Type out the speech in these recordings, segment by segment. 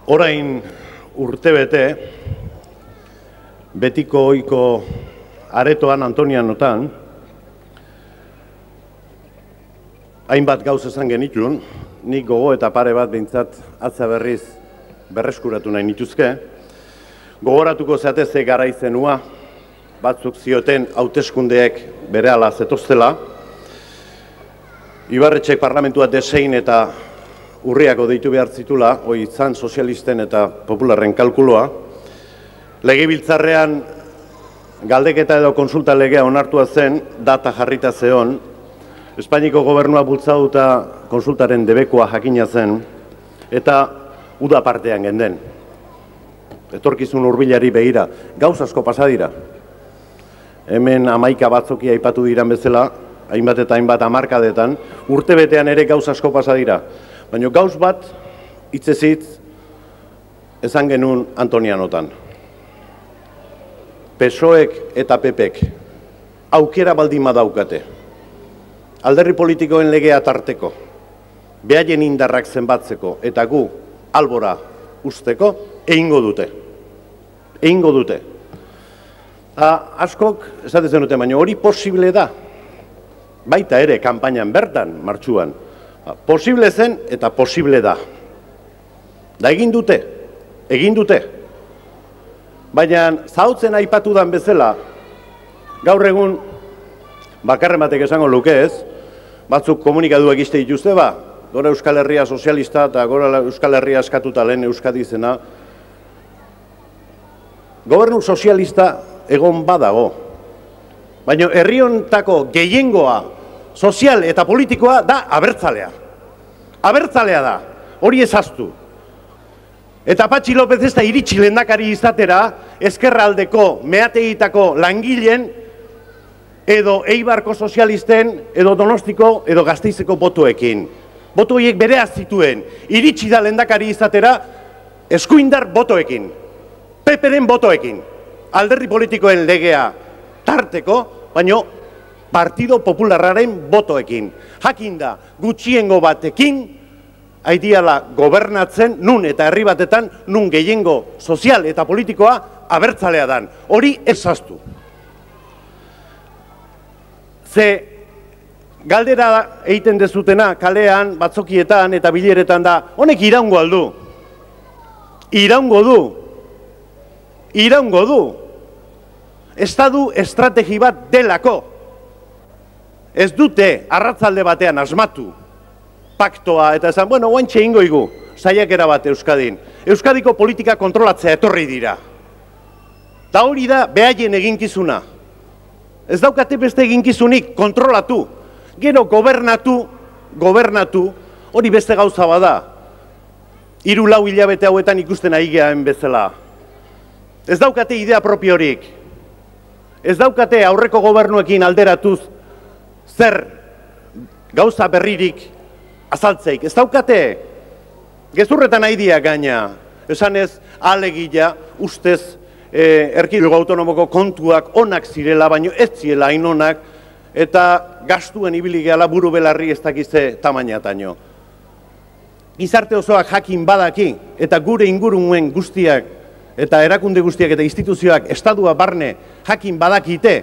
Orain urtebete, betiko ohiko aretoan Antonianotan, hainbat gauz esan genitun, nik gogo eta pare bat behintzat atza berriz berreskuratu nahi nituzke. Gogoratuko zeate ze garaizenua, batzuk zioten hauteskundeek berehala zetoztela, Ibarretxek parlamentua desein eta urriako deitu behar zitula, hoi izan sozialisten eta popularren kalkuloa. Legebiltzarrean galdeketa edo konsulta legea onartua zen, data jarrita zeon, Espainiko gobernua bultzatuta konsultaren debekoa jakina zen, eta uda partean genden. Etorkizun hurbilari begira, gauz asko pasa dira. Hemen 11 batzoki aipatu diran bezala, hainbat eta hainbat hamarkadetan, urtebetean ere gauz asko pasa dira. Baina gauz bat, hitzez esan genuen Antonianotan. PSOEk eta PPek aukera baldin badaukate. Alderdi politikoen legea tarteko, behaien indarrak zenbatzeko eta gu albora usteko, egingo dute. Egingo dute. Askok, esaten zenuten, baina hori posible da. Baita ere, kanpainan bertan, martxuan. Posible zen eta posible da. Da egin dute, egin dute. Baina zautzen aipatu dan bezala, gaur egun, bakarren batek esango luke ez, batzuk komunikaduak izte dituzte, gora Euskal Herria sozialista eta gora Euskal Herria eskatuta lehen Euskadi izena, gobernu sozialista egon badago. Baina herri hontako gehiengoa sozial eta politikoa da abertzalea. Abertzalea da, hori ezaztu. Eta Patxi López ez da iritsi lehendakari izatera, ezkerraldeko meategitako langileen, edo Eibarko sozialisten, edo Donostiko, edo Gasteizeko botoekin. Boto horiek berea zituen, iritsi da lehendakari izatera, eskuindar botoekin, PPren botoekin, alderdi politikoen legea tarteko, baino Partido Popularraren botoekin. Jakinda gutxiengo batekin, aidiala gobernatzen, nun eta herri batetan, nun gehiengo sozial eta politikoa abertzalea dan. Hori ezaztu. Ze galdera egiten dezutena kalean, batzokietan eta bileretan da, honek iraungo aldu. Iraungo du. Iraungo du. Estadu estrategi bat delako. Ez dute arratzalde batean asmatu paktoa eta esan, bueno, oantxe ingo igu, saiakera bat Euskadin. Euskadiko politika kontrolatzea etorri dira. Da hori da behaien eginkizuna. Ez daukate beste eginkizunik kontrolatu. Gero gobernatu, hori beste gauza bada. 3-4 hilabete hauetan ikusten ari gean bezala. Ez daukate idea propiorik. Ez daukate aurreko gobernuekin alderatuz zer gauza berririk azaltzeik. Ez daukate gezurretan aidia gaina. Esan ez alegia ustez erkidego autonomoko kontuak onak zirela, baino ez zirela hain onak, eta gastuen ibili gehala buru belarri ez dakize tamainataino. Gizarte osoak jakin badaki, eta gure inguruen guztiak, eta erakunde guztiak eta instituzioak estadua barne jakin badakite,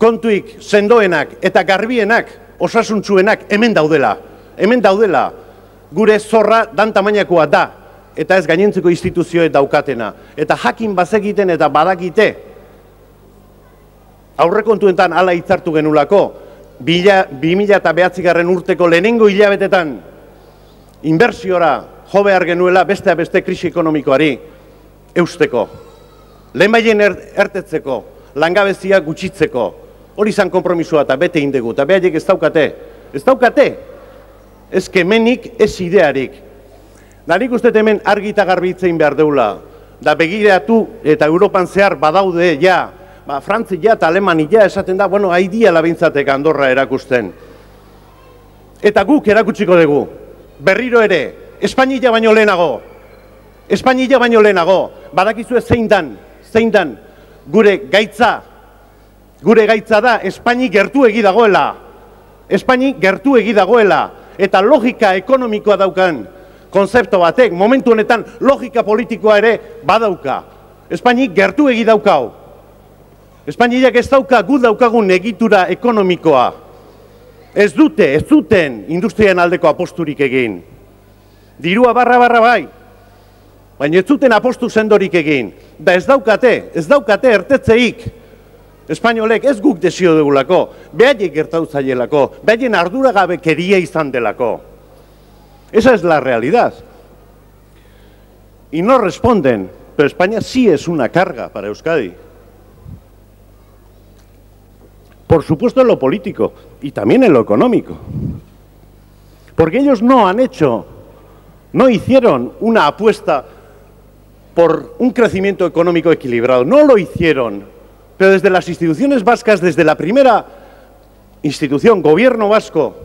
kontuik sendoenak eta garbienak, osasuntsuenak hemen daudela. Hemen daudela, gure zorra dan tamainakoa da, eta ez gainentzeko instituzioek daukatena. Eta jakin bazekiten eta badakite, aurrekontuetan hala hitzartu genulako, 2009 urteko lehenengo hilabetetan inbertsiora jo behar genuela beste krisi ekonomikoari eusteko. Lehenbaien ertetzeko, langabezia gutxitzeko, hori izan konpromisua eta bete indegu, eta behaiek ez daukate. Ez daukate, ez kemenik, ez idearik. Da nik uste hemen argi eta garbi hitzein behar deula, da begiratu eta Europan zehar badaude ja, Frantzia eta Alemania esaten da, bueno, haidia labintzatek Andorra erakusten. Eta guk erakutsiko dugu, berriro ere, Espainia baino lehenago, badakizue zein dan, gure gaitza da Espaini gertu egi dagoela, eta logika ekonomikoa daukan konzeptu batek, momentu honetan logika politikoa ere badauka. Espainik gertu egi daukau. Espainiak ez dauka gu daukagun egitura ekonomikoa. Ez duten industrian aldeko aposturik egin. Dirua barra bai. Baina ez zuten apostu sendorik egin. Da ez daukate ertetzeik. Espainolek ez guk desio dugulako, behaiek gertatu zaielako, behaien arduragabekeria izan delako. Esa es la realidad. Y no responden, pero España sí es una carga para Euskadi. Por supuesto en lo político y también en lo económico. Porque ellos no hicieron una apuesta por un crecimiento económico equilibrado, no lo hicieron. Pero desde las instituciones vascas, desde la primera institución, gobierno vasco,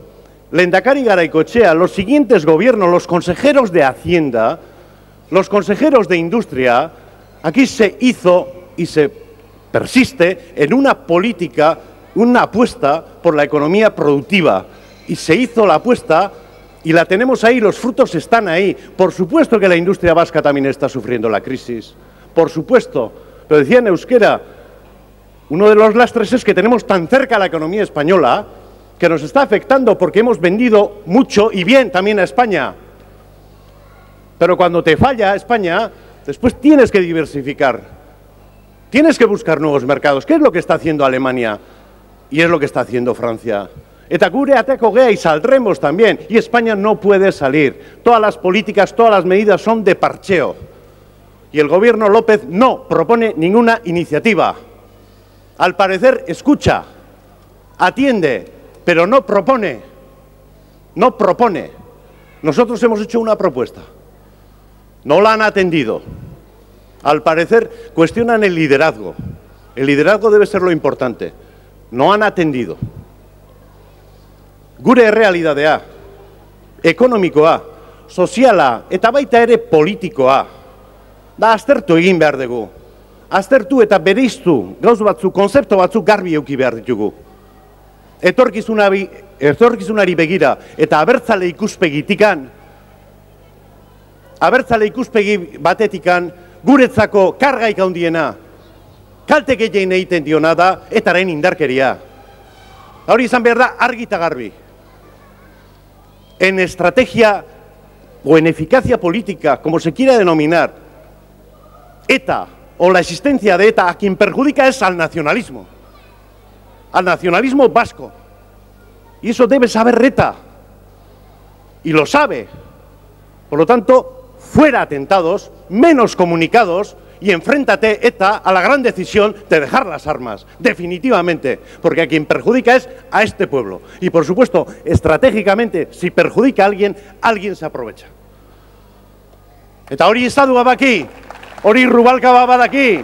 Lehendakari Garaikoetxea, los siguientes gobiernos, los consejeros de Hacienda, los consejeros de Industria, aquí se hizo y se persiste en una política, una apuesta por la economía productiva. Y se hizo la apuesta y la tenemos ahí, los frutos están ahí. Por supuesto que la industria vasca también está sufriendo la crisis, por supuesto. Pero decía en euskera, uno de los lastres es que tenemos tan cerca la economía española que nos está afectando porque hemos vendido mucho y bien también a España. Pero cuando te falla España, después tienes que diversificar, tienes que buscar nuevos mercados. ¿Qué es lo que está haciendo Alemania? Y es lo que está haciendo Francia. Eta gure ateko gea y saldremos también. Y España no puede salir. Todas las políticas, todas las medidas son de parcheo. Y el gobierno López no propone ninguna iniciativa. Al parecer escucha, atiende, pero no propone. No propone. Nosotros hemos hecho una propuesta. No la han atendido. Al parecer cuestionan el liderazgo. El liderazgo debe ser lo importante. No han atendido. Gure errealitatea, ekonomikoa, soziala eta baita ere politikoa, da aztertu egin behar dugu. Aztertu eta bereiztu gauz batzuk, konzeptu batzuk garbi eduki behar ditugu. Etorkizunari begira eta abertzale ikuspegi batetikan guretzako kargaik handiena, kalte gehien egiten diona da etaren indarkeria. Hori izan behar da argi eta garbi. En estrategia o en eficacia política, como se quiera denominar, ETA o la existencia de ETA a quien perjudica es al nacionalismo vasco. Y eso debe saber ETA. Y lo sabe. Por lo tanto, fuera atentados, menos comunicados y enfréntate, ETA, a la gran decisión de dejar las armas, definitivamente, porque a quien perjudica es a este pueblo. Y por supuesto, estratégicamente, si perjudica a alguien, alguien se aprovecha. Eta hori estadua baki, hori Rubalcaba badaki.